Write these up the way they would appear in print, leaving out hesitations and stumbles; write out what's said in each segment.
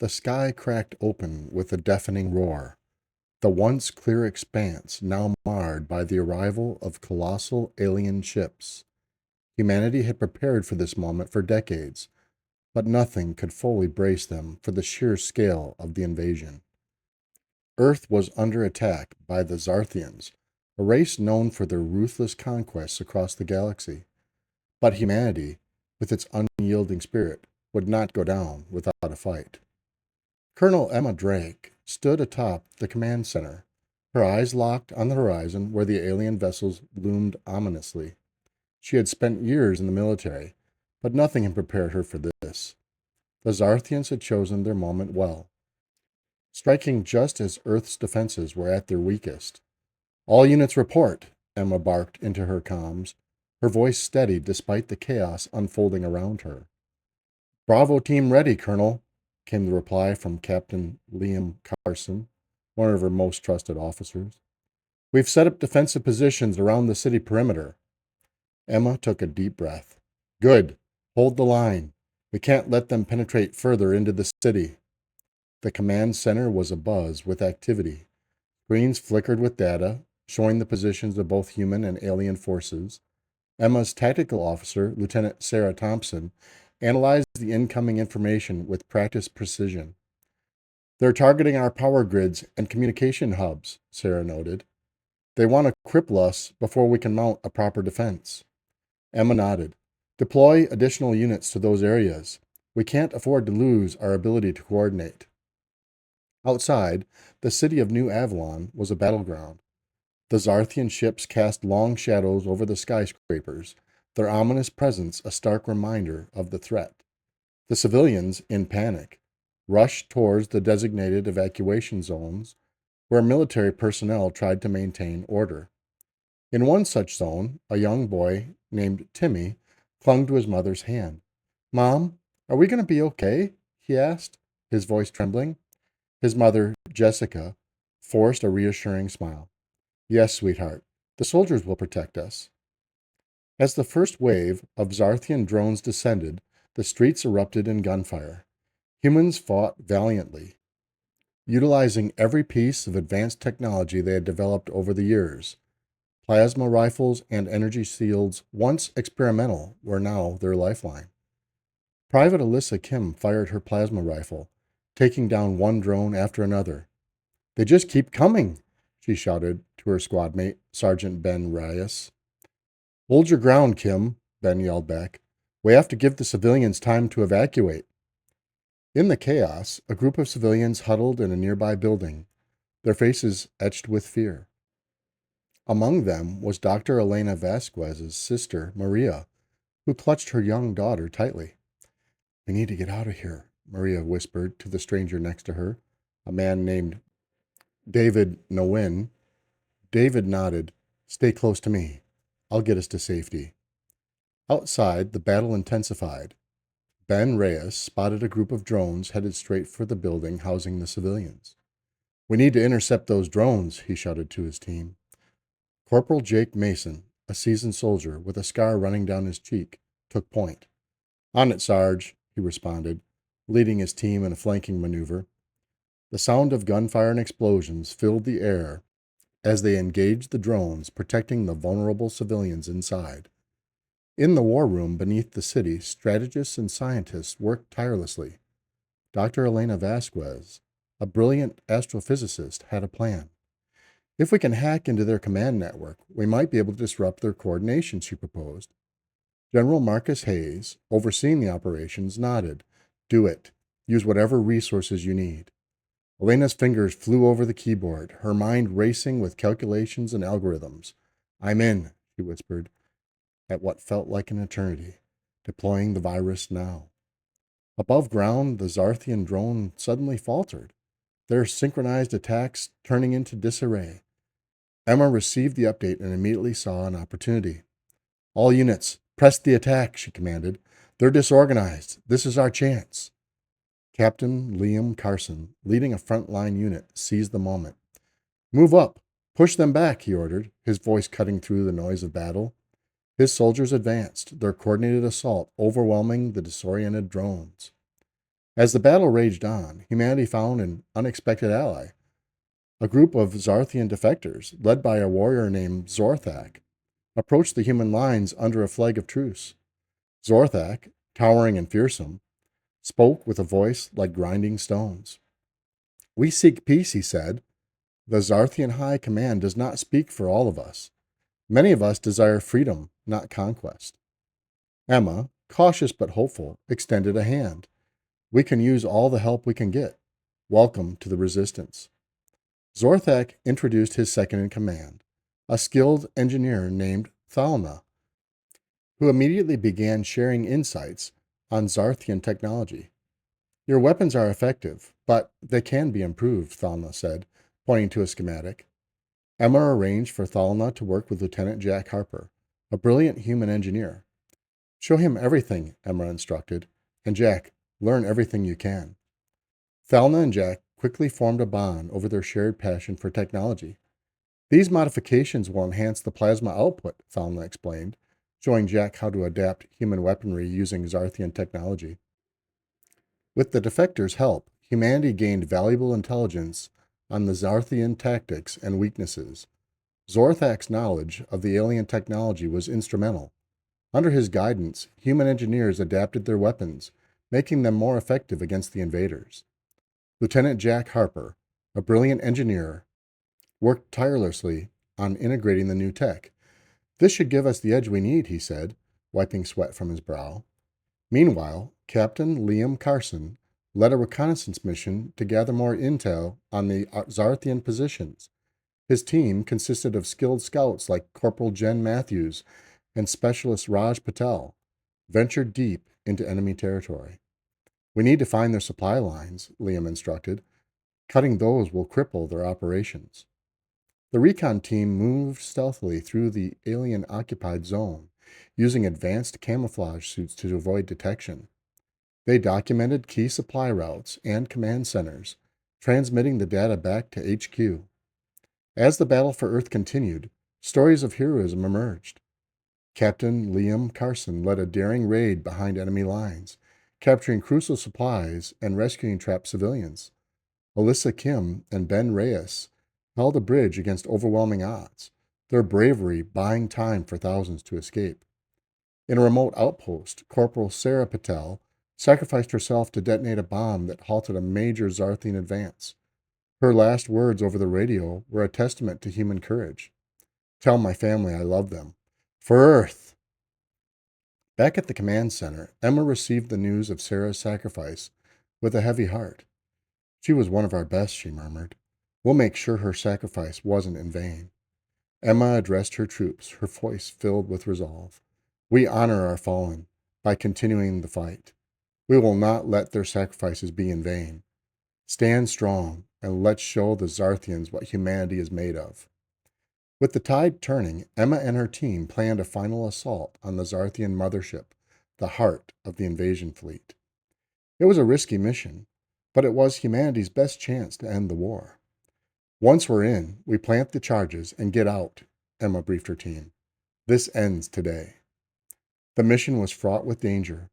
the sky cracked open with a deafening roar, the once clear expanse now marred by the arrival of colossal alien ships. Humanity had prepared for this moment for decades, but nothing could fully brace them for the sheer scale of the invasion. Earth was under attack by the Xarthians, a race known for their ruthless conquests across the galaxy. But humanity, with its unyielding spirit, would not go down without a fight. Colonel Emma Drake stood atop the command center, her eyes locked on the horizon where the alien vessels loomed ominously. She had spent years in the military, but nothing had prepared her for this. The Xarthians had chosen their moment well, striking just as Earth's defenses were at their weakest. "All units report," Emma barked into her comms, her voice steady despite the chaos unfolding around her. "Bravo team ready, Colonel," came the reply from Captain Liam Carson, one of her most trusted officers. "We've set up defensive positions around the city perimeter." Emma took a deep breath. "Good. Hold the line. We can't let them penetrate further into the city." The command center was abuzz with activity. Screens flickered with data, showing the positions of both human and alien forces. Emma's tactical officer, Lieutenant Sarah Thompson, analyzed the incoming information with practiced precision. "They're targeting our power grids and communication hubs," Sarah noted. "They want to cripple us before we can mount a proper defense." Emma nodded. "Deploy additional units to those areas. We can't afford to lose our ability to coordinate." Outside, the city of New Avalon was a battleground. The Xarthian ships cast long shadows over the skyscrapers, their ominous presence a stark reminder of the threat. The civilians, in panic, rushed towards the designated evacuation zones where military personnel tried to maintain order. In one such zone, a young boy named Timmy clung to his mother's hand. "Mom, are we going to be okay?" he asked, his voice trembling. His mother, Jessica, forced a reassuring smile. "Yes, sweetheart, the soldiers will protect us." As the first wave of Xarthian drones descended, the streets erupted in gunfire. Humans fought valiantly, utilizing every piece of advanced technology they had developed over the years. Plasma rifles and energy shields, once experimental, were now their lifeline. Private Alyssa Kim fired her plasma rifle, taking down one drone after another. "They just keep coming," she shouted to her squad mate, Sergeant Ben Reyes. "Hold your ground, Kim," Ben yelled back. "We have to give the civilians time to evacuate." In the chaos, a group of civilians huddled in a nearby building, their faces etched with fear. Among them was Dr. Elena Vasquez's sister, Maria, who clutched her young daughter tightly. "We need to get out of here," Maria whispered to the stranger next to her, a man named David Nowin. David nodded. "Stay close to me. I'll get us to safety." Outside, the battle intensified. Ben Reyes spotted a group of drones headed straight for the building housing the civilians. "We need to intercept those drones," he shouted to his team. Corporal Jake Mason, a seasoned soldier with a scar running down his cheek, took point. "On it, Sarge," he responded, leading his team in a flanking maneuver. The sound of gunfire and explosions filled the air as they engaged the drones, protecting the vulnerable civilians inside. In the war room beneath the city, strategists and scientists worked tirelessly. Dr. Elena Vasquez, a brilliant astrophysicist, had a plan. "If we can hack into their command network, we might be able to disrupt their coordination," she proposed. General Marcus Hayes, overseeing the operations, nodded. "Do it. Use whatever resources you need." Elena's fingers flew over the keyboard, her mind racing with calculations and algorithms. "I'm in," she whispered, at what felt like an eternity, deploying the virus now. Above ground, the Xarthian drone suddenly faltered, their synchronized attacks turning into disarray. Emma received the update and immediately saw an opportunity. "All units, press the attack," she commanded. "They're disorganized. This is our chance." Captain Liam Carson, leading a frontline unit, seized the moment. "Move up! Push them back," he ordered, his voice cutting through the noise of battle. His soldiers advanced, their coordinated assault overwhelming the disoriented drones. As the battle raged on, humanity found an unexpected ally. A group of Xarthian defectors, led by a warrior named Xorthak, approached the human lines under a flag of truce. Xorthak, towering and fearsome, spoke with a voice like grinding stones. "We seek peace," he said. "The Xarthian High Command does not speak for all of us. Many of us desire freedom, not conquest." Emma, cautious but hopeful, extended a hand. "We can use all the help we can get. Welcome to the resistance." Xorthak introduced his second in command, a skilled engineer named Thalna, who immediately began sharing insights on Xarthian technology. "Your weapons are effective, but they can be improved," Thalna said, pointing to a schematic. Emma arranged for Thalna to work with Lieutenant Jack Harper, a brilliant human engineer. "Show him everything," Emma instructed, "and Jack, learn everything you can." Thalna and Jack quickly formed a bond over their shared passion for technology. "These modifications will enhance the plasma output," Thalna explained, showing Jack how to adapt human weaponry using Xarthian technology. With the defectors' help, humanity gained valuable intelligence on the Xarthian tactics and weaknesses. Xorthak's knowledge of the alien technology was instrumental. Under his guidance, human engineers adapted their weapons, making them more effective against the invaders. Lieutenant Jack Harper, a brilliant engineer, worked tirelessly on integrating the new tech. "This should give us the edge we need," he said, wiping sweat from his brow. Meanwhile, Captain Liam Carson led a reconnaissance mission to gather more intel on the Xarthian positions. His team consisted of skilled scouts like Corporal Jen Matthews and Specialist Raj Patel, ventured deep into enemy territory. "We need to find their supply lines," Liam instructed. "Cutting those will cripple their operations." The recon team moved stealthily through the alien-occupied zone, using advanced camouflage suits to avoid detection. They documented key supply routes and command centers, transmitting the data back to HQ. As the battle for Earth continued, stories of heroism emerged. Captain Liam Carson led a daring raid behind enemy lines, capturing crucial supplies and rescuing trapped civilians. Alyssa Kim and Ben Reyes held a bridge against overwhelming odds, their bravery buying time for thousands to escape. In a remote outpost, Corporal Sarah Patel sacrificed herself to detonate a bomb that halted a major Xarthian advance. Her last words over the radio were a testament to human courage. "Tell my family I love them. For Earth!" Back at the command center, Emma received the news of Sarah's sacrifice with a heavy heart. "She was one of our best," she murmured. "We'll make sure her sacrifice wasn't in vain." Emma addressed her troops, her voice filled with resolve. "We honor our fallen by continuing the fight. We will not let their sacrifices be in vain. Stand strong, and let's show the Xarthians what humanity is made of." With the tide turning, Emma and her team planned a final assault on the Xarthian mothership, the heart of the invasion fleet. It was a risky mission, but it was humanity's best chance to end the war. "Once we're in, we plant the charges and get out," Emma briefed her team. "This ends today." The mission was fraught with danger.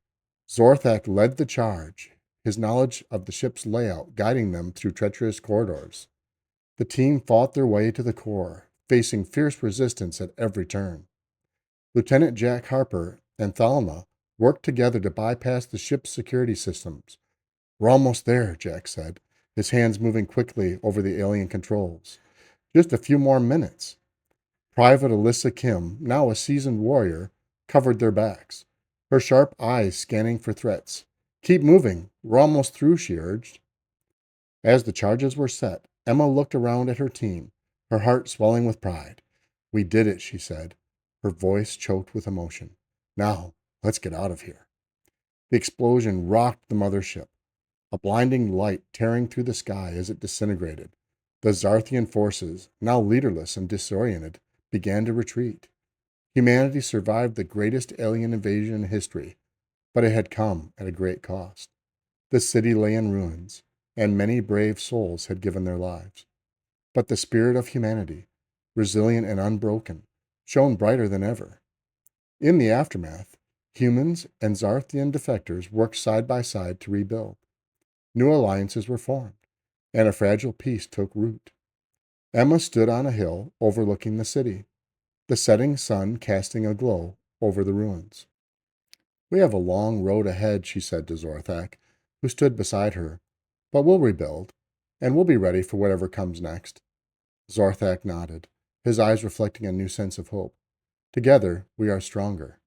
Xorthak led the charge, his knowledge of the ship's layout guiding them through treacherous corridors. The team fought their way to the core, facing fierce resistance at every turn. Lieutenant Jack Harper and Thalna worked together to bypass the ship's security systems. "We're almost there," Jack said, his hands moving quickly over the alien controls. "Just a few more minutes." Private Alyssa Kim, now a seasoned warrior, covered their backs, her sharp eyes scanning for threats. "Keep moving. We're almost through," she urged. As the charges were set, Emma looked around at her team, her heart swelling with pride. "We did it," she said, her voice choked with emotion. "Now, let's get out of here." The explosion rocked the mothership, a blinding light tearing through the sky as it disintegrated. The Xarthian forces, now leaderless and disoriented, began to retreat. Humanity survived the greatest alien invasion in history, but it had come at a great cost. The city lay in ruins, and many brave souls had given their lives. But the spirit of humanity, resilient and unbroken, shone brighter than ever. In the aftermath, humans and Xarthian defectors worked side by side to rebuild. New alliances were formed, and a fragile peace took root. Emma stood on a hill overlooking the city, the setting sun casting a glow over the ruins. "We have a long road ahead," she said to Xarthak, who stood beside her, "but we'll rebuild, and we'll be ready for whatever comes next." Xarthak nodded, his eyes reflecting a new sense of hope. "Together, we are stronger."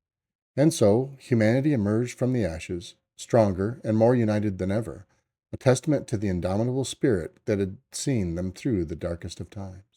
And so, humanity emerged from the ashes, stronger and more united than ever, a testament to the indomitable spirit that had seen them through the darkest of times.